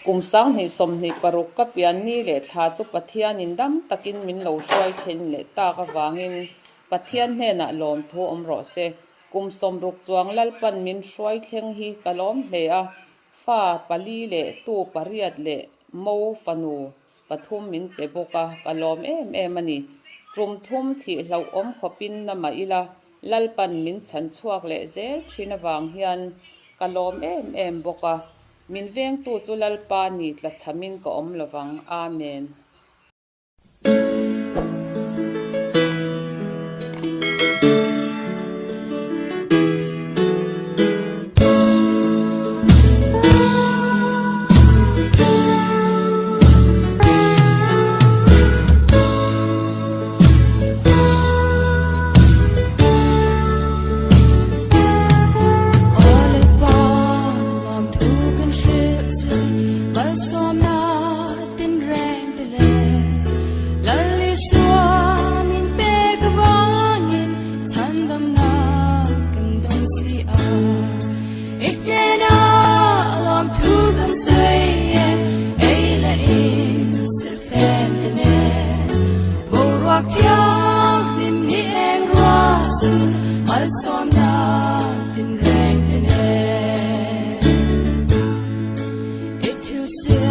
kum sang ni som ni paruk ka pian ni le thla chu pathian in dam takin min lo hruai thin le ta ka wangin pathian hne na lom tho om ro se kum som ruk chuang lal pan min hruai thleng hi kalom hle a fa pali le tu pariat le mo fanu pathum min pe boka kalom em ani trum thum thi hlo om khopin na ma ila lal pan min chan chuak le zel thina wang hian kalom em boka min veng tu chu lal pa ni tla chamin ko om lawang amen It